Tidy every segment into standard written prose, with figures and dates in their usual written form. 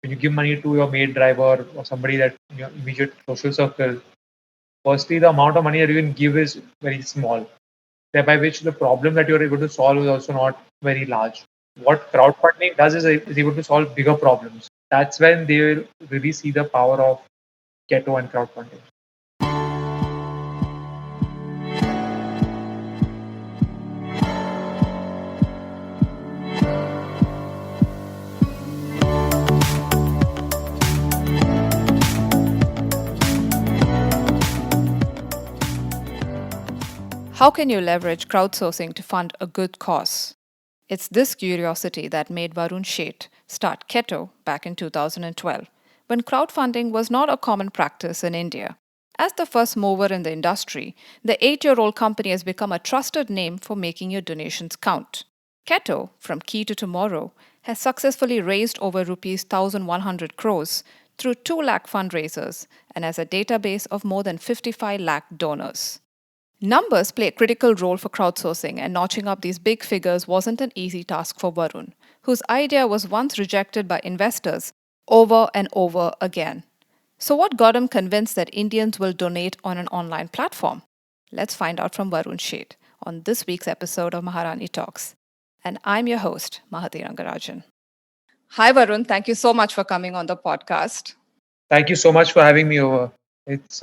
when you give money to your maid driver or somebody that in your immediate social circle, firstly, the amount of money that you can give is very small, thereby which the problem that you're able to solve is also not very large. What crowdfunding does is able to solve bigger problems. That's when they will really see the power of Ketto and crowdfunding. How can you leverage crowdsourcing to fund a good cause? It's this curiosity that made Varun Sheth start Ketto back in 2012, when crowdfunding was not a common practice in India. As the first mover in the industry, the 8-year-old company has become a trusted name for making your donations count. Ketto, from Key to Tomorrow, has successfully raised over rupees 1,100 crores through 2 lakh fundraisers and has a database of more than 55 lakh donors. Numbers play a critical role for crowdsourcing, and notching up these big figures wasn't an easy task for Varun, whose idea was once rejected by investors over and over again. So, what got him convinced that Indians will donate on an online platform? Let's find out from Varun Sheth on this week's episode of Maharani Talks. And I'm your host, Mahati Rangarajan. Hi, Varun. Thank you so much for coming on the podcast. Thank you so much for having me over. It's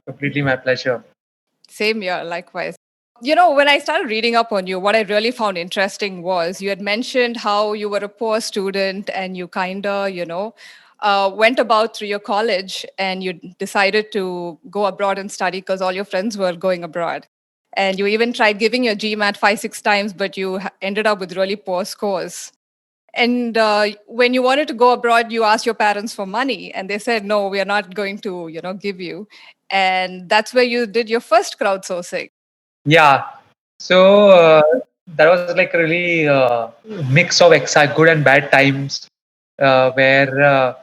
completely my pleasure. Same here, likewise. When I started reading up on you, what I really found interesting was you had mentioned how you were a poor student and you kind of, went about through your college and you decided to go abroad and study because all your friends were going abroad. And you even tried giving your GMAT 5, 6 times, but you ended up with really poor scores. And when you wanted to go abroad, you asked your parents for money, and they said, "No, we are not going to, give you." And that's where you did your first crowdsourcing. Yeah. So that was like a really mix of good and bad times where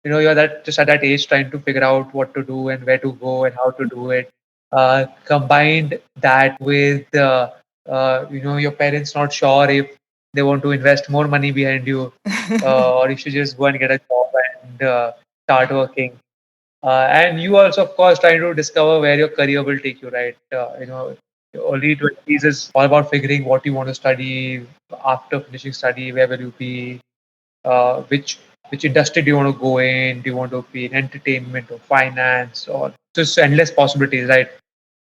you're that just at that age trying to figure out what to do and where to go and how to do it. Combined that with your parents not sure if they want to invest more money behind you or you should just go and get a job and start working. And you also, of course, trying to discover where your career will take you, right? Your early 20s is all about figuring what you want to study after finishing study, where will you be, which industry do you want to go in? Do you want to be in entertainment or finance or just endless possibilities, right?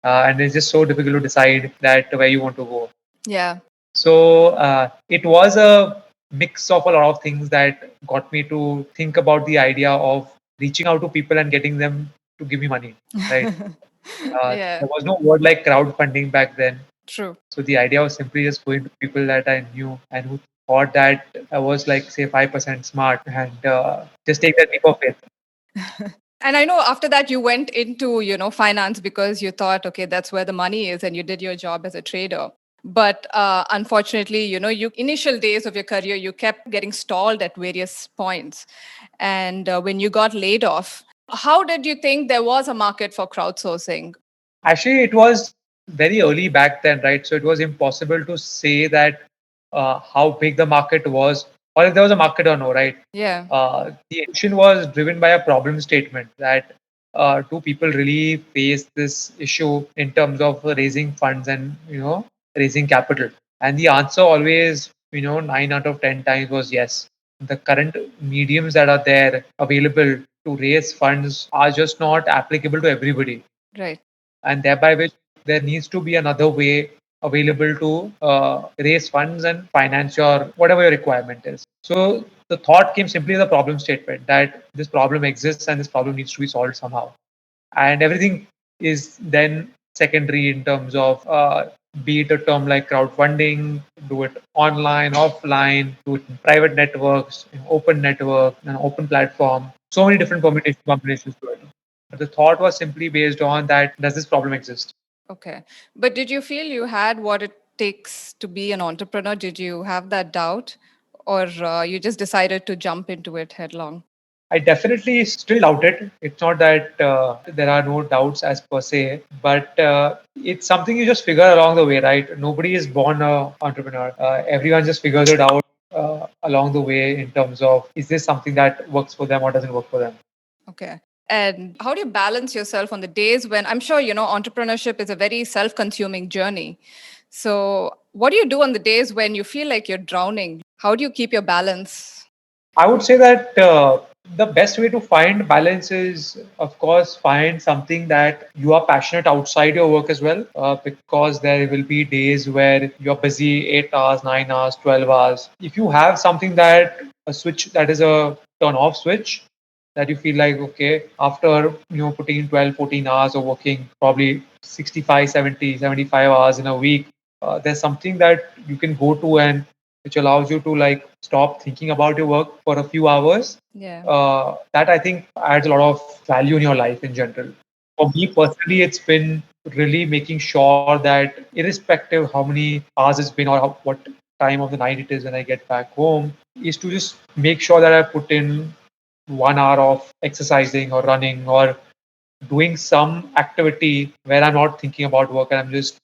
And it's just so difficult to decide that where you want to go. Yeah. So it was a mix of a lot of things that got me to think about the idea of reaching out to people and getting them to give me money, right? Yeah, There was no word like crowdfunding back then. true. So the idea was simply just going to people that I knew and who thought that I was like, say, 5% smart and just take that leap of faith. And I know after that you went into, finance because you thought, okay, that's where the money is, and you did your job as a trader. But unfortunately, you initial days of your career, you kept getting stalled at various points. And when you got laid off, how did you think there was a market for crowdsourcing? Actually, it was very early back then, right? So it was impossible to say that how big the market was or if there was a market or no, right? Yeah. The action was driven by a problem statement that do people really face this issue in terms of raising funds and raising capital? And the answer always 9 out of 10 times was yes. The current mediums that are there available to raise funds are just not applicable to everybody, Right. and thereby which there needs to be another way available to raise funds and finance your whatever your requirement is. So the thought came simply as a problem statement that this problem exists and this problem needs to be solved somehow, and everything is then secondary in terms of be it a term like crowdfunding, do it online, offline, do it in private networks, in open network, an open platform. So many different combinations to it. But the thought was simply based on that does this problem exist? Okay. But did you feel you had what it takes to be an entrepreneur? Did you have that doubt? Or you just decided to jump into it headlong? I definitely still doubt it. It's not that there are no doubts as per se, but it's something you just figure along the way, right? Nobody is born a entrepreneur. Everyone just figures it out along the way in terms of is this something that works for them or doesn't work for them. Okay. And how do you balance yourself on the days when I'm sure, entrepreneurship is a very self consuming journey? So, what do you do on the days when you feel like you're drowning? How do you keep your balance? I would say that the best way to find balance is, of course, find something that you are passionate outside your work as well, because there will be days where you're busy 8 hours, 9 hours, 12 hours. If you have something that a switch that is a turn off switch, that you feel like, okay, after putting in 12, 14 hours or working probably 65, 70, 75 hours in a week, there's something that you can go to and which allows you to like stop thinking about your work for a few hours. Yeah. That I think adds a lot of value in your life in general. For me personally, it's been really making sure that irrespective how many hours it's been or what time of the night it is when I get back home, is to just make sure that I put in 1 hour of exercising or running or doing some activity where I'm not thinking about work and I'm just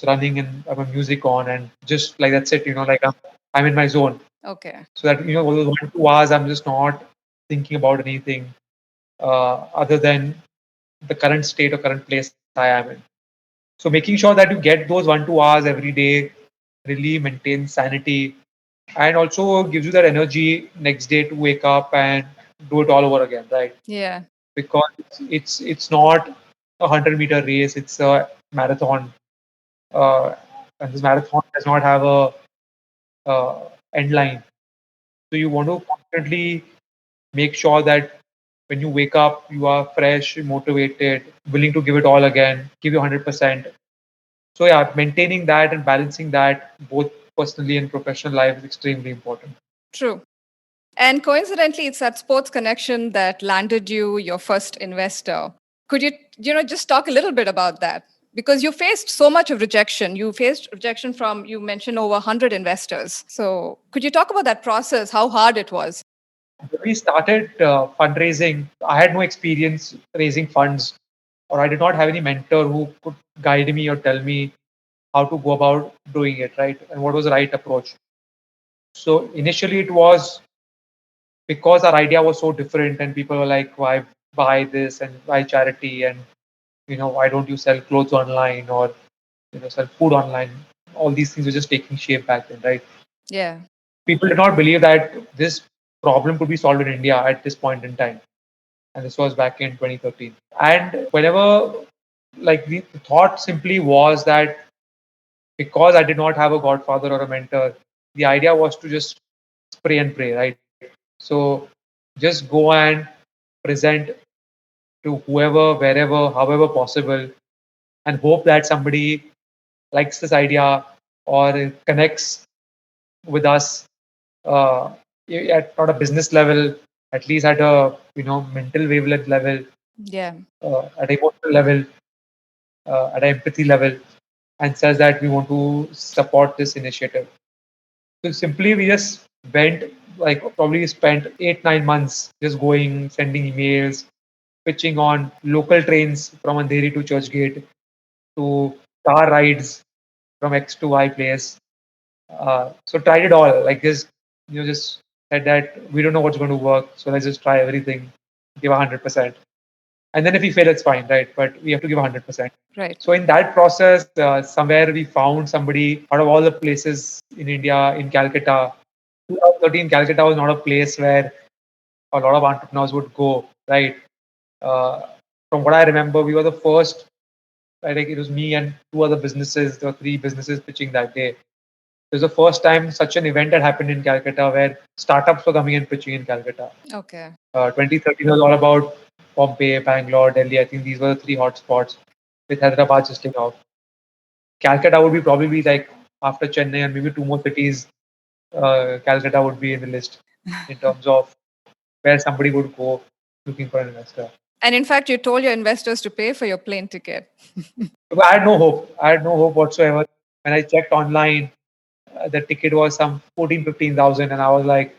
running and I have music on and just like that's it, like I'm in my zone. Okay. So that all those 1 2 hours I'm just not thinking about anything other than the current state or current place I am in. So making sure that you get those 1 2 hours every day really maintains sanity and also gives you that energy next day to wake up and do it all over again, right? Yeah. Because it's not a 100-meter race; it's a marathon, and this marathon does not have a end line. So you want to constantly make sure that when you wake up, you are fresh, motivated, willing to give it all again, give you 100%. So yeah, maintaining that and balancing that both personally and professional life is extremely important. True. And coincidentally, it's that sports connection that landed you your first investor. Could you, just talk a little bit about that? Because you faced so much of rejection. You faced rejection from, you mentioned, over 100 investors. So could you talk about that process, how hard it was? When we started fundraising, I had no experience raising funds, or I did not have any mentor who could guide me or tell me how to go about doing it, right? And what was the right approach. So initially, it was because our idea was so different, and people were like, "Why buy this and why charity? And why don't you sell clothes online or sell food online?" All these things were just taking shape back then, right? Yeah. People did not believe that this problem could be solved in India at this point in time, and this was back in 2013. And whenever, like the thought simply was that because I did not have a godfather or a mentor, the idea was to just spray and pray, right? So just go and present to whoever, wherever, however possible, and hope that somebody likes this idea or connects with us uh, at not a business level, at least at a mental wavelength level, Yeah. at emotional level, at empathy level, and says that we want to support this initiative. So simply we just went like probably spent 8 9 months just going, sending emails, pitching on local trains from Andheri to Churchgate to car rides from X to Y place. So tried it all. Like just just said that we don't know what's going to work, so let's just try everything, give 100%, and then if we fail, it's fine, right? But we have to give 100%. Right. So in that process, somewhere we found somebody out of all the places in India, in Calcutta. 2013, Calcutta was not a place where a lot of entrepreneurs would go, right? Uh, from what I remember, we were the first. I think it was me and two other businesses. There were three businesses pitching that day. It was the first time such an event had happened in Calcutta where startups were coming and pitching in Calcutta. Okay. 2013 was all about Bombay, Bangalore, Delhi. I think these were the three hotspots with Hyderabad just taking off. Calcutta would be probably like after Chennai and maybe two more cities, Calcutta would be in the list in terms of where somebody would go looking for an investor. And in fact, you told your investors to pay for your plane ticket. But I had no hope. I had no hope whatsoever. When I checked online, the ticket was some 14, 15,000, and I was like,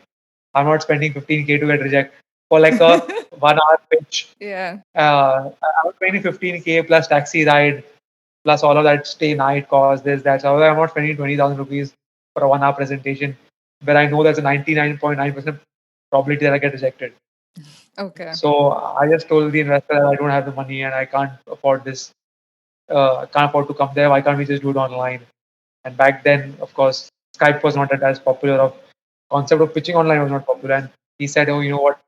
I'm not spending 15K to get rejected for like a 1 hour pitch. Yeah. I was spending 15K plus taxi ride, plus all of that stay night cost, this, that. So I was like, I'm not spending 20,000 rupees for a 1 hour presentation. where I know there's a 99.9% probability that I get rejected. Okay. So I just told the investor that I don't have the money and I can't afford this. I can't afford to come there. Why can't we just do it online? And back then, of course, Skype was not as popular. Of concept of pitching online was not popular. And he said, "Oh, you know what?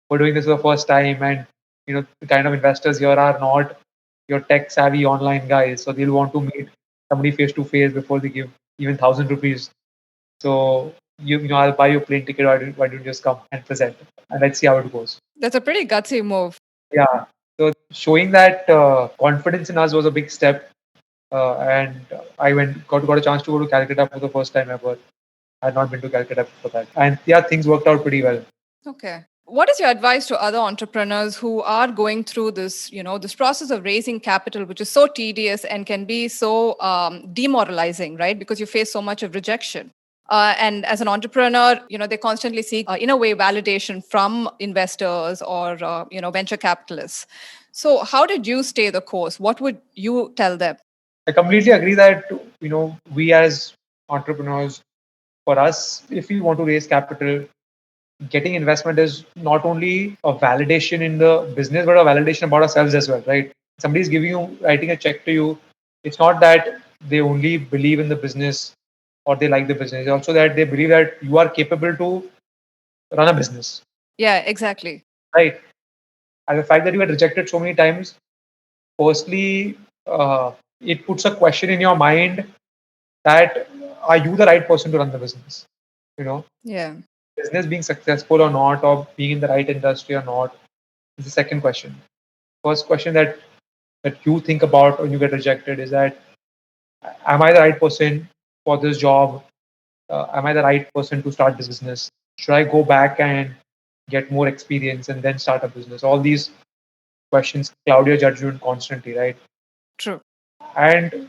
We're doing this for the first time, and the kind of investors here are not your tech savvy online guys. So they'll want to meet somebody face to face before they give even 1,000 rupees. So I'll buy your plane ticket. Why don't you just come and present, and let's see how it goes." That's a pretty gutsy move. Yeah. So showing that confidence in us was a big step. And I got a chance to go to Calcutta for the first time ever. I had not been to Calcutta before that, and yeah, things worked out pretty well. Okay. What is your advice to other entrepreneurs who are going through this, this process of raising capital, which is so tedious and can be so demoralizing, right? Because you face so much of rejection. And as an entrepreneur, they constantly seek, in a way, validation from investors or, venture capitalists. So, how did you stay the course? What would you tell them? I completely agree that we as entrepreneurs, for us, if we want to raise capital, getting investment is not only a validation in the business, but a validation about ourselves as well, right? Somebody's giving you, writing a check to you. It's not that they only believe in the business or they like the business. It's also that they believe that you are capable to run a business, Yeah, exactly. right? And the fact that you get rejected so many times, firstly, it puts a question in your mind that are you the right person to run the business? You know, Yeah, business being successful or not, or being in the right industry or not, is the second question. First question that you think about when you get rejected is that am I the right person for this job? Am I the right person to start this business? Should I go back and get more experience and then start a business? All these questions cloud your judgment constantly, right? true. And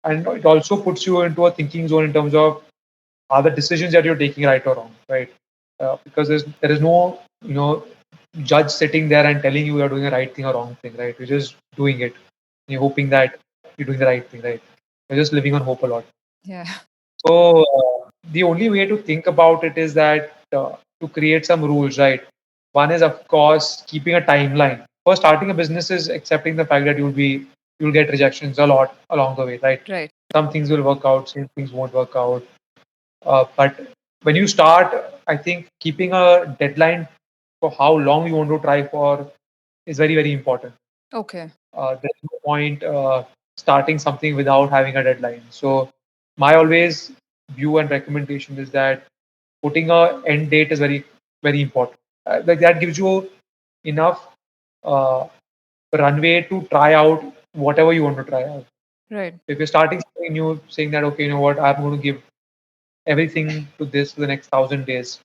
it also puts you into a thinking zone in terms of are the decisions that you're taking right or wrong, right? Because there is no judge sitting there and telling you you're doing the right thing or wrong thing, right? You're just doing it. You're hoping that you're doing the right thing, right? You're just living on hope a lot. Yeah, So the only way to think about it is that to create some rules, right? One is of course keeping a timeline. For starting a business is accepting the fact that you'll get rejections a lot along the way, right? right, Some things will work out, some things won't work out. But when you start, I think keeping a deadline for how long you want to try for is very, very important. okay, There's no point starting something without having a deadline. So my always view and recommendation is that putting a end date is very, very important. Like that gives you enough uh, runway to try out whatever you want to try out. right, If you're starting something new, saying that okay, you know what, I'm going to give everything to this for the next 1,000 days,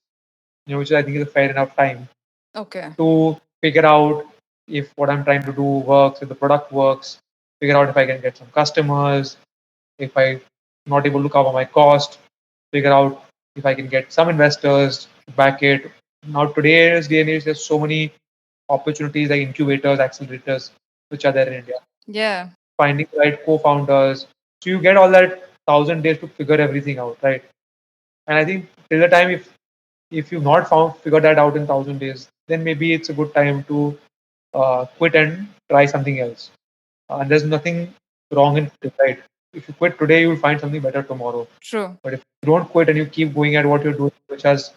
which I think is a fair enough time okay, to figure out if what I'm trying to do works, if the product works, figure out if I can get some customers, if I'm not able to cover my cost, figure out if I can get some investors to back it. Now, today's day and age, there's so many opportunities like incubators, accelerators, which are there in India. yeah, Finding the right co-founders. So you get all that 1,000 days to figure everything out, right? And I think till the time if you've not found figured that out in 1,000 days, then maybe it's a good time to quit and try something else. And there's nothing wrong in it, right? If you quit today, you'll find something better tomorrow. true. But if you don't quit and you keep going at what you're doing, which has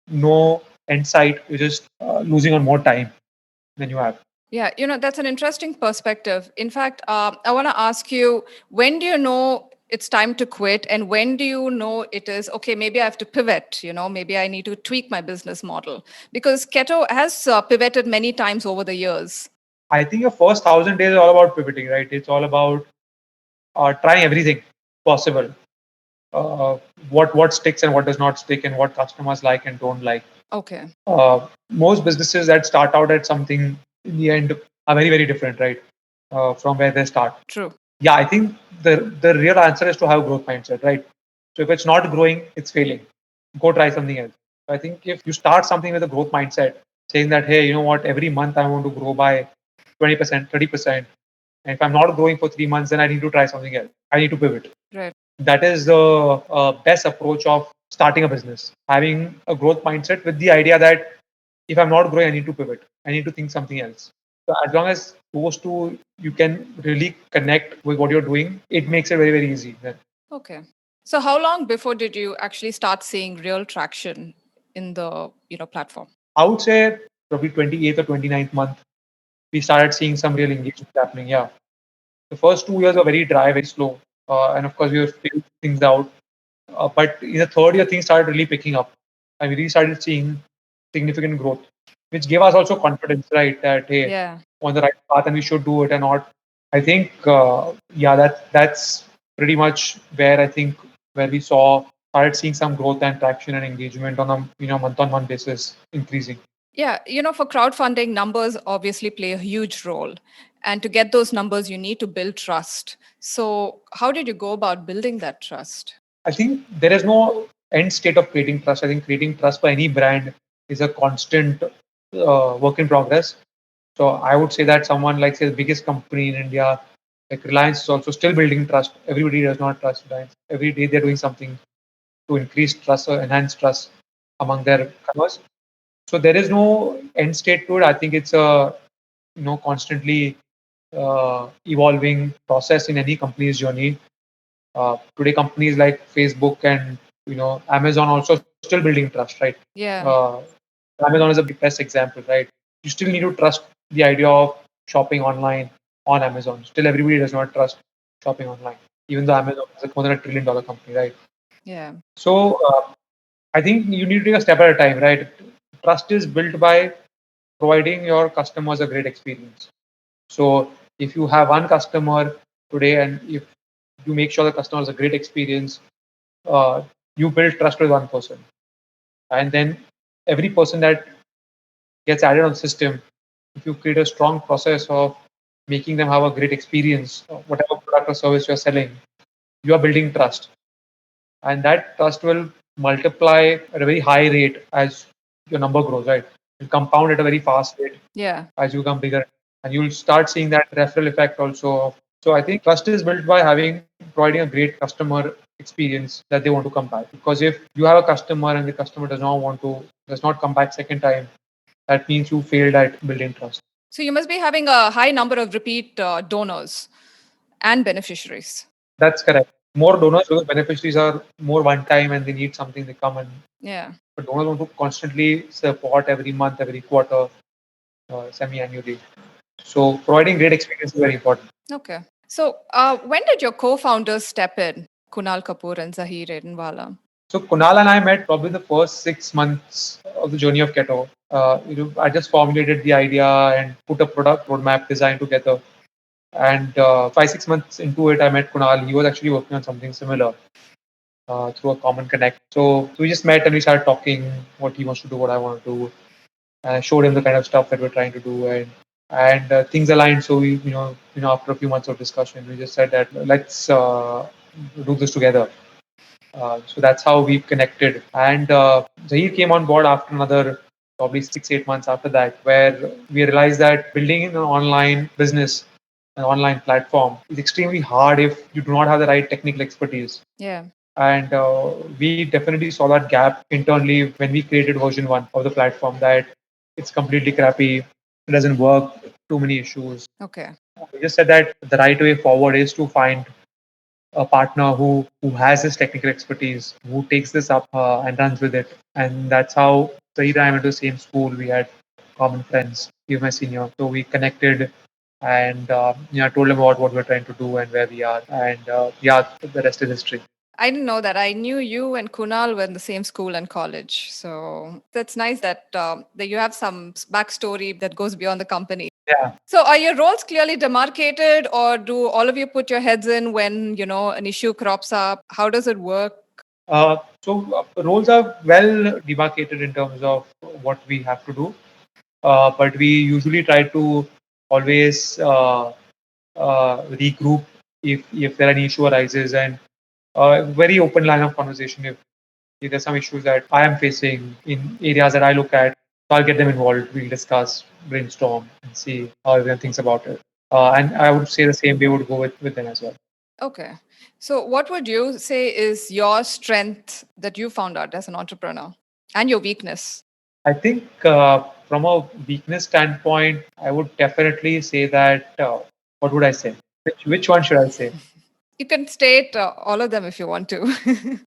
no end sight, you're just losing on more time than you have. Yeah, that's an interesting perspective. In fact, I want to ask you, when do you know it's time to quit? And when do you know it is, okay, maybe I have to pivot, maybe I need to tweak my business model? Because Ketto has pivoted many times over the years. I think your first 1,000 days is all about pivoting, right? It's all about trying everything possible. Uh, what sticks and what does not stick, and what customers like and don't like. Okay, Most businesses that start out at something in the end are very, very different, right? From where they start. true. Yeah, I think the real answer is to have growth mindset, right? So if it's not growing, it's failing. Go try something else. So I think if you start something with a growth mindset, saying that hey, you know what, every month I want to grow by 20%, 30%, and if I'm not growing for 3 months, then I need to try something else. I need to pivot. Right. That is the best approach of starting a business, having a growth mindset with the idea that if I'm not growing, I need to pivot. I need to think something else. So as long as those two you can really connect with what you're doing, it makes it very, very easy. Then Okay. So how long before did you actually start seeing real traction in the, platform? I would say probably 28th or 29th month, we started seeing some real engagement happening. Yeah. The first 2 years were very dry, very slow. And of course, we were figuring things out. But in the third year, things started really picking up. And we really started seeing significant growth, which gave us also confidence, right? That, hey, Yeah. on the right path and we should do it and not. I think, yeah, that's pretty much where I think where we started seeing some growth and traction and engagement on a month on month basis increasing. Yeah, for crowdfunding, numbers obviously play a huge role. And to get those numbers, you need to build trust. So, how did you go about building that trust? I think there is no end state of creating trust. I think creating trust for any brand is a constant work in progress. So I would say that someone like say the biggest company in India, like Reliance, is also still building trust. Everybody does not trust Reliance. Every day they're doing something to increase trust or enhance trust among their customers. So there is no end state to it. I think it's a constantly evolving process in any company's journey. Today, companies like Facebook and Amazon also still building trust, right? Yeah. Uh, Amazon is a best example, right? You still need to trust the idea of shopping online on Amazon. Still, everybody does not trust shopping online, even though Amazon is more than $1 trillion company, right? Yeah. So I think you need to take a step at a time, right? Trust is built by providing your customers a great experience. So if you have one customer today and if you make sure the customer has a great experience, uh, you build trust with one person. And then every person that gets added on the system, if you create a strong process of making them have a great experience, whatever product or service you're selling, you are building trust. And that trust will multiply at a very high rate as your number grows, right? It compound at a very fast rate Yeah. as you become bigger. And you'll start seeing that referral effect also. So I think trust is built by providing a great customer experience that they want to come back. Because if you have a customer and the customer does not come back second time, that means you failed at building trust. So, you must be having a high number of repeat donors and beneficiaries. That's correct. More donors because beneficiaries are more one time and they need something, they come and Yeah. but donors want to constantly support every month, every quarter, semi-annually. So providing great experience is very important. Okay. So, when did your co founders step in, Kunal Kapoor and Zaheer Adenwala? So Kunal and I met probably the first 6 months of the journey of Ketto. I just formulated the idea and put a product roadmap design together. And 5 6 months into it, I met Kunal. He was actually working on something similar through a common connect. So we just met and we started talking what he wants to do, what I want to do. I showed him the kind of stuff that we're trying to do, and things aligned. So we, after a few months of discussion, we just said that let's do this together. So that's how we connected. And Zaheer came on board after another probably 6 8 months after that, where we realized that building an online business, an online platform, is extremely hard if you do not have the right technical expertise. Yeah. And we definitely saw that gap internally when we created version one of the platform, that it's completely crappy, it doesn't work, too many issues. Okay. We just said that the right way forward is to find a partner who has this technical expertise, who takes this up and runs with it. And that's how Saeed and I went to the same school. We had common friends. He was my senior, so we connected. And I told him about what we're trying to do and where we are. And yeah, the rest is history. I didn't know that. I knew you and Kunal were in the same school and college. So that's nice that you have some backstory that goes beyond the company. Yeah. So are your roles clearly demarcated, or do all of you put your heads in when, an issue crops up? How does it work? So roles are well demarcated in terms of what we have to do, but we usually try to always regroup if there any issue arises, and very open line of conversation. If there's some issues that I am facing in areas that I look at, so I'll get them involved. We'll discuss, brainstorm, and see how everyone thinks about it. And I would say the same way would go with them as well. Okay. So, what would you say is your strength that you found out as an entrepreneur and your weakness? I think from a weakness standpoint, I would definitely say that. What would I say? Which one should I say? You can state all of them if you want to.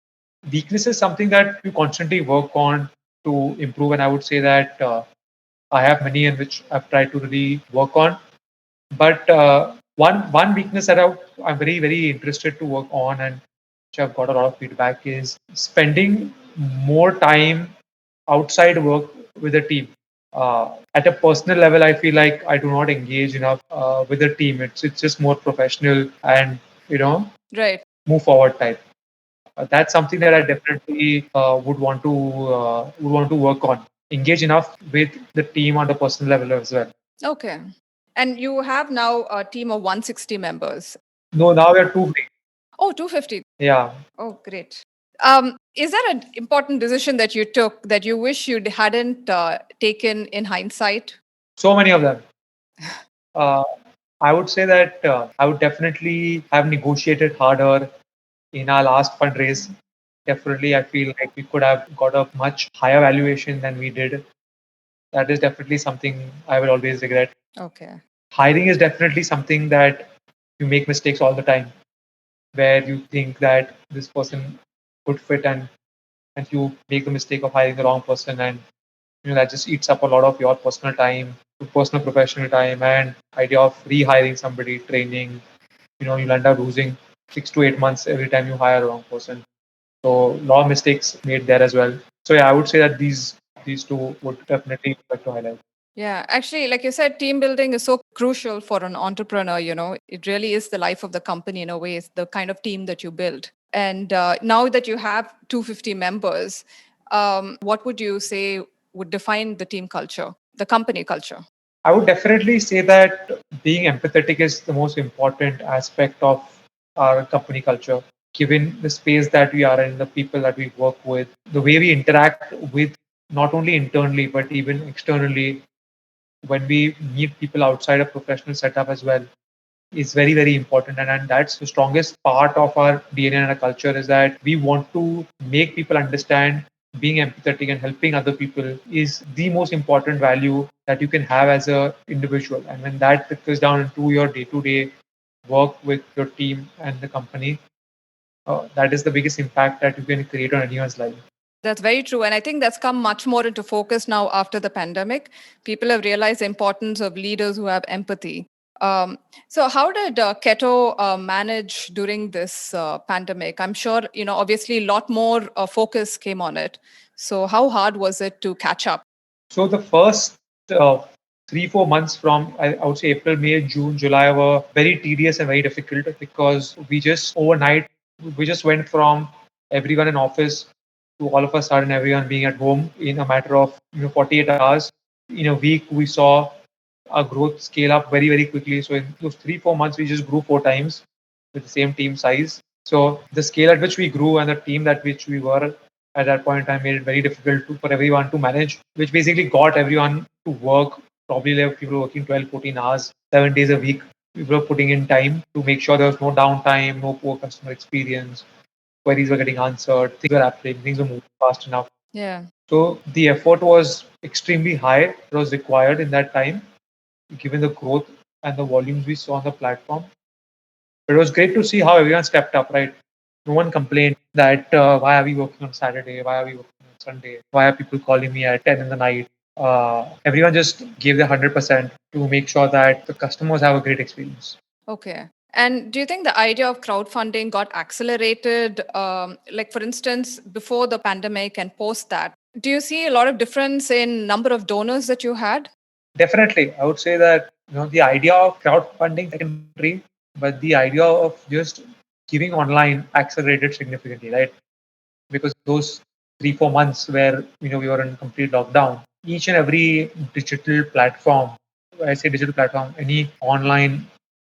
Weakness is something that you constantly work on to improve, and I would say that I have many in which I've tried to really work on. But one weakness that I'm very very interested to work on, and which I've got a lot of feedback, is spending more time outside work with a team. At a personal level, I feel like I do not engage enough with the team. It's just more professional and you know Right. move forward type. That's something that I definitely would want to work on. Engage enough with the team on the personal level as well. Okay. And you have now a team of 160 members. No, now we are too big. Oh, 250. Yeah, Oh, great. Is there an important decision that you took that you wish you hadn't taken in hindsight? so many of them. Uh, I would say that I would definitely have negotiated harder in our last fundraise. Definitely, I feel like we could have got a much higher valuation than we did. That is definitely something I will always regret. Okay. Hiring is definitely something that you make mistakes all the time, where you think that this person could fit, and you make the mistake of hiring the wrong person, and that just eats up a lot of your personal time, personal professional time, and idea of rehiring somebody, training. You'll end up losing 6 to 8 months every time you hire a wrong person. So a lot of mistakes made there as well. So yeah, I would say that these two would definitely like to highlight. Yeah, actually, like you said, team building is so crucial for an entrepreneur. It really is the life of the company in a way. It's the kind of team that you build. And now that you have 250 members, what would you say would define the team culture, the company culture? I would definitely say that being empathetic is the most important aspect of our company culture. Given the space that we are in, the people that we work with, the way we interact with not only internally but even externally when we meet people outside a professional setup as well is very very important, and that's the strongest part of our DNA and our culture, is that we want to make people understand being empathetic and helping other people is the most important value that you can have as a individual, and when that trickles down into your day-to-day work with your team and the company, that is the biggest impact that you can create on anyone's life. That's very true. And I think that's come much more into focus now after the pandemic. People have realized the importance of leaders who have empathy. Um, so, how did Ketto manage during this pandemic? I'm sure, obviously, a lot more focus came on it. So, how hard was it to catch up? So the first 3 4 months from I would say April, May, June, July were very tedious and very difficult because we just overnight we just went from everyone in office to all of a sudden everyone being at home in a matter of 48 hours. In a week we saw our growth scale up very very quickly. So in those 3 4 months we just grew 4 times with the same team size. So the scale at which we grew and the team that which we were at that point in time made it very difficult for everyone to manage, which basically got everyone to work. Probably like people were working 12, 14 hours, 7 days a week. People were putting in time to make sure there was no downtime, no poor customer experience. Queries were getting answered, things were happening, things were moving fast enough. Yeah. So the effort was extremely high. It was required in that time, given the growth and the volumes we saw on the platform. But it was great to see how everyone stepped up, right? No one complained that why are we working on Saturday? Why are we working on Sunday? Why are people calling me at 10 in the night? Everyone just gave their 100% to make sure that the customers have a great experience. Okay. And do you think the idea of crowdfunding got accelerated? Like, for instance, before the pandemic and post that, do you see a lot of difference in number of donors that you had? Definitely, I would say that the idea of crowdfunding secondary, but the idea of just giving online accelerated significantly, right? Because those 3 4 months where we were in complete lockdown, each and every digital platform, I say digital platform, any online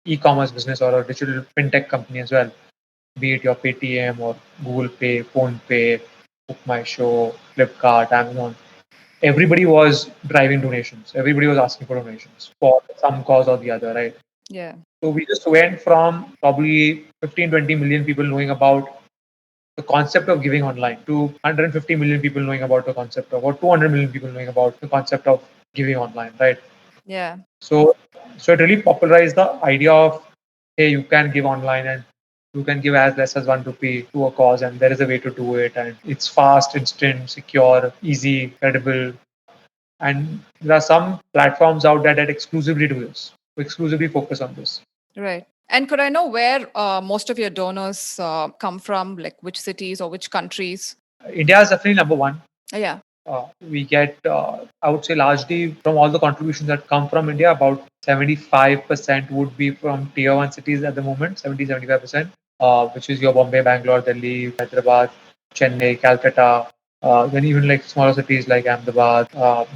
e-commerce business or a digital fintech company as well, be it your Paytm or Google Pay, Phone Pay, Book My Show, Flipkart, Amazon, everybody was driving donations. Everybody was asking for donations for some cause or the other, right? Yeah. So we just went from probably 15, 20 million people knowing about the concept of giving online to 150 million people knowing about the concept of, or 200 million people knowing about the concept of giving online, right? Yeah. So, so it really popularized the idea of, hey, you can give online and you can give as less as 1 rupee to a cause, and there is a way to do it, and it's fast, instant, secure, easy, credible. And there are some platforms out there that exclusively do this, who exclusively focus on this. Right. And could I know where most of your donors come from, like which cities or which countries? India is definitely number one. Yeah. We get, I would say, largely from all the contributions that come from India, about 75% would be from tier one cities at the moment, 70-75%, which is your Bombay, Bangalore, Delhi, Hyderabad, Chennai, Calcutta, then even like smaller cities like Ahmedabad,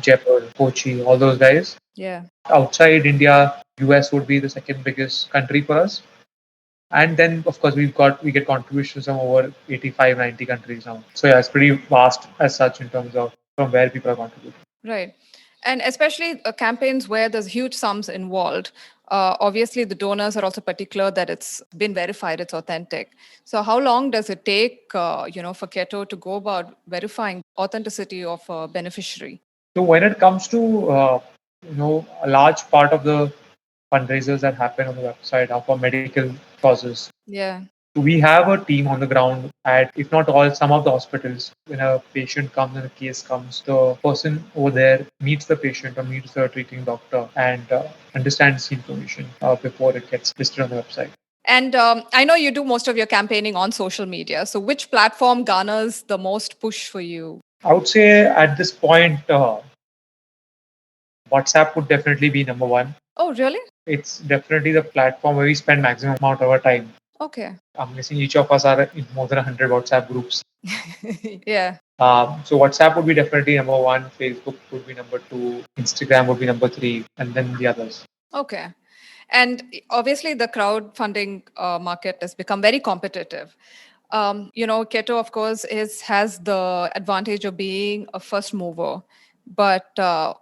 Jaipur, Kochi, all those guys. Yeah. Outside India, US would be the second biggest country for us. And then, of course, we get contributions from over 85, 90 countries now. So yeah, it's pretty vast as such in terms of from where people are contributing. Right. And especially campaigns where there's huge sums involved. Obviously, the donors are also particular that it's been verified, it's authentic. So, how long does it take, for Ketto to go about verifying authenticity of a beneficiary? So when it comes to a large part of the fundraisers that happen on the website are for medical causes. Yeah. So we have a team on the ground at, if not all, some of the hospitals. When a patient comes and a case comes, the person over there meets the patient or meets the treating doctor and understands the information before it gets listed on the website. And I know you do most of your campaigning on social media. So, which platform garners the most push for you? I would say at this point, WhatsApp would definitely be number one. Oh, really? It's definitely the platform where we spend maximum amount of our time. Okay. I'm guessing each of us are in more than 100 WhatsApp groups. Yeah. So WhatsApp would be definitely number one. Facebook would be number two. Instagram would be number three, and then the others. Okay. And obviously, the crowdfunding market has become very competitive. Ketto, of course, has the advantage of being a first mover. But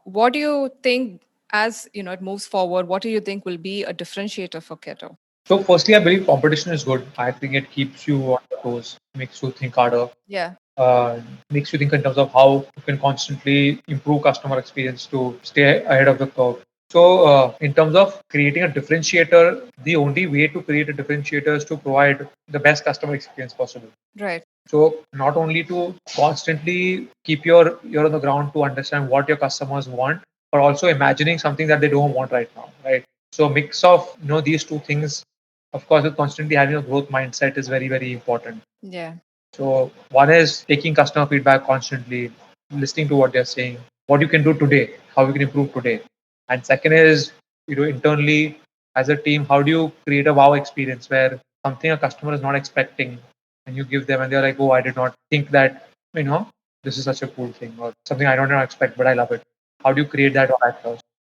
what do you think, as it moves forward, what do you think will be a differentiator for Ketto? So firstly, I believe competition is good. I think it keeps you on your toes, makes you think harder, Yeah. uh, makes you think in terms of how you can constantly improve customer experience to stay ahead of the curve. So, in terms of creating a differentiator, the only way to create a differentiator is to provide the best customer experience possible. Right. So, not only to constantly keep your ear on the ground to understand what your customers want, but also imagining something that they don't want right now, right? So, a mix of these two things, of course, with constantly having a growth mindset is very, very important. Yeah. So one is taking customer feedback constantly, listening to what they're saying, what you can do today, how you can improve today. And second is, internally as a team, how do you create a wow experience where something a customer is not expecting and you give them and they're like, oh, I did not think that, this is such a cool thing or something I don't expect, but I love it. How do you create that wow factor?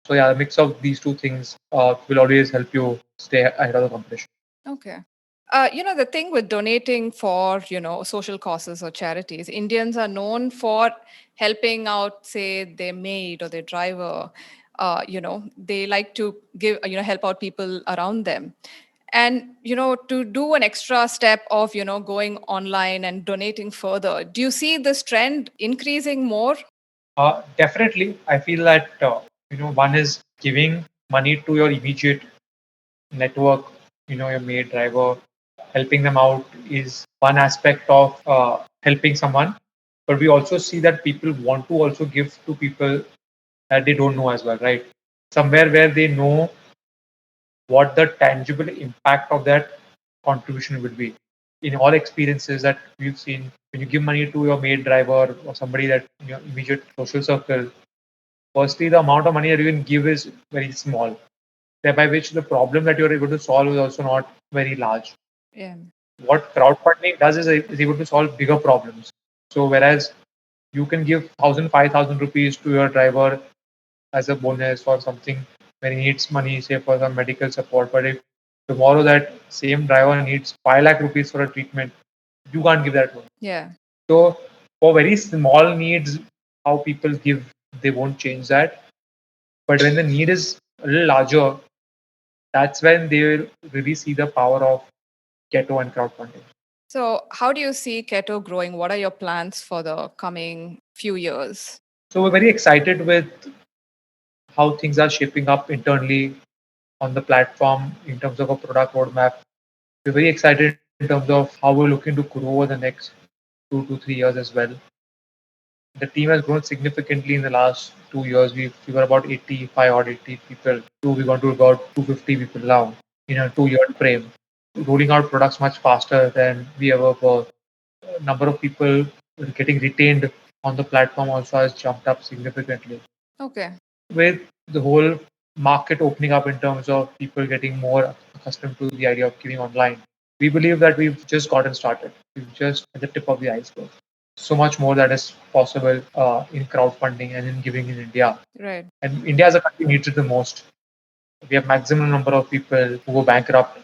So yeah, a mix of these two things will always help you stay ahead of the competition. Okay. The thing with donating for, social causes or charities, Indians are known for helping out, say, their maid or their driver. They like to give, help out people around them. And, to do an extra step of, going online and donating further, do you see this trend increasing more? Definitely, I feel that one is giving money to your immediate network, your maid driver, helping them out is one aspect of helping someone. But we also see that people want to also give to people that they don't know as well, right? Somewhere where they know what the tangible impact of that contribution will be. In all experiences that we've seen, when you give money to your maid driver or somebody that in your immediate social circle, firstly, the amount of money that you can give is very small, thereby which the problem that you're able to solve is also not very large. Yeah. What crowdfunding does is able to solve bigger problems. So whereas you can give 1,000, 5,000 rupees to your driver as a bonus or something when he needs money, say for some medical support, but if tomorrow that same driver needs 5 lakh rupees for a treatment, you can't give that money. Yeah. So for very small needs, how people give, they won't change that. But when the need is a little larger, That's when they will really see the power of Ketto and crowdfunding. So, how do you see Ketto growing? What are your plans for the coming few years? So we're very excited with how things are shaping up internally on the platform in terms of a product roadmap. We're very excited in terms of how we're looking to grow over the next 2 to 3 years as well. The team has grown significantly in the last 2 years. We were about 85 or 80 people. So we got to about 250 people now in a 2 year frame. Rolling out products much faster than we ever were. Number of people getting retained on the platform also has jumped up significantly. Okay. With the whole market opening up in terms of people getting more accustomed to the idea of giving online, we believe that we've just gotten started. We've just at the tip of the iceberg. So much more that is possible in crowdfunding and in giving in India. Right. And India as a country needs it the most. We have maximum number of people who go bankrupt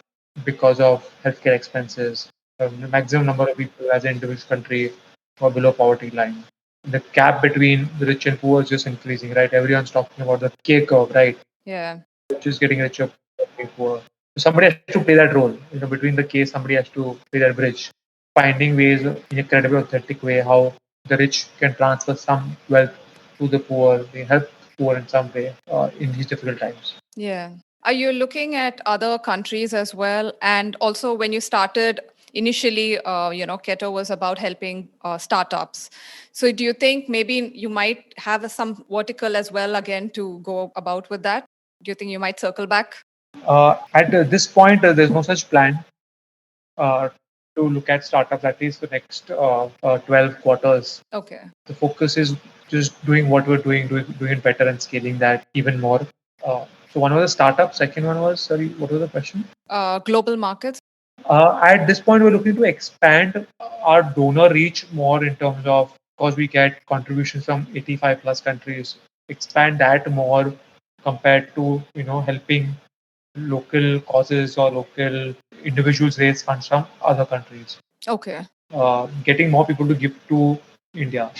because of healthcare expenses. The maximum number of people as an individual country who are below poverty line. The gap between the rich and poor is just increasing, right? Everyone's talking about the K curve, right? Yeah. Just getting richer, getting poor. So somebody has to play that role. Between the K, somebody has to play that bridge. Finding ways in a credible, authentic way how the rich can transfer some wealth to the poor. They help the poor in some way in these difficult times. Yeah. Are you looking at other countries as well? And also, when you started initially, Keto was about helping startups. So, do you think maybe you might have some vertical as well again to go about with that? Do you think you might circle back? At this point, there's no such plan uh, to look at startups at least the next 12 quarters. Okay. The focus is just doing what we're doing it better and scaling that even more. So one was the startup. Second one was, sorry, what was the question? Global markets. At this point, we're looking to expand our donor reach more in terms of, because we get contributions from 85 plus countries, expand that more compared to helping local causes or local individuals raise funds from other countries. Okay. Getting more people to give to India.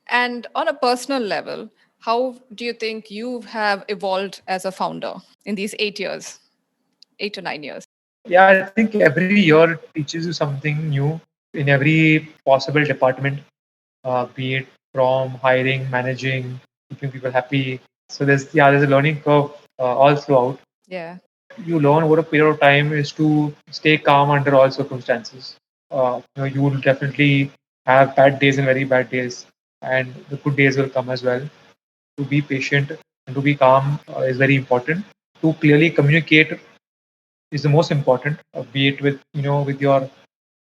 And on a personal level, how do you think you have evolved as a founder in these 8 years, 8 to 9 years? Yeah, I think every year teaches you something new in every possible department, be it from hiring, managing, keeping people happy. So there's a learning curve all throughout. Yeah. You learn over a period of time is to stay calm under all circumstances. You will definitely have bad days and very bad days, and the good days will come as well. To be patient and to be calm is very important. To clearly communicate is the most important, be it with with your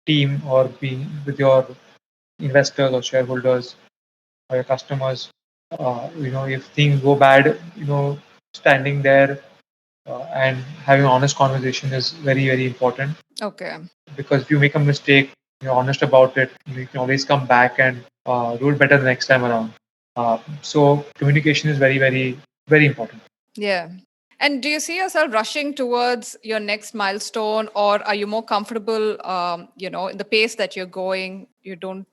team or being with your investors or shareholders or your customers. If things go bad, standing there and having an honest conversation is very, very important. Okay. Because if you make a mistake, you're honest about it, you can always come back and do it better the next time around. So communication is very, very, very important. Yeah. And do you see yourself rushing towards your next milestone, or are you more comfortable, in the pace that you're going? You don't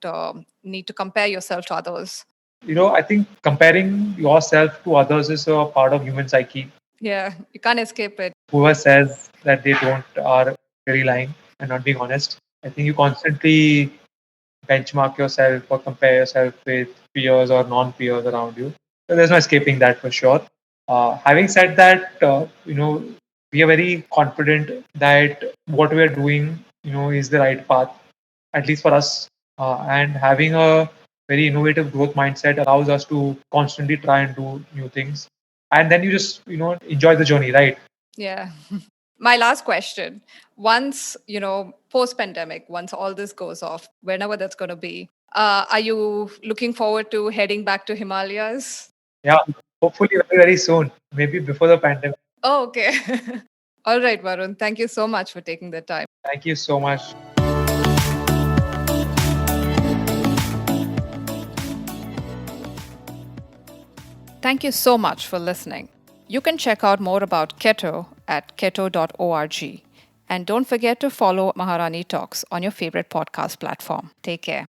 need to compare yourself to others. I think comparing yourself to others is a part of human psyche. Yeah, you can't escape it. Whoever says that they don't are very lying and not being honest. I think you constantly benchmark yourself or compare yourself with peers or non-peers around you. So there's no escaping that for sure. Having said that, we are very confident that what we are doing, is the right path, at least for us. And having a very innovative growth mindset allows us to constantly try and do new things. And then you just, enjoy the journey, right? Yeah. My last question. Once, post pandemic, once all this goes off, whenever that's going to be, are you looking forward to heading back to Himalayas? Yeah, hopefully very, very soon, maybe before the pandemic. Oh, okay. All right, Varun. Thank you so much for taking the time. Thank you so much. Thank you so much for listening. You can check out more about Ketto at ketto.org. And don't forget to follow Maharani Talks on your favorite podcast platform. Take care.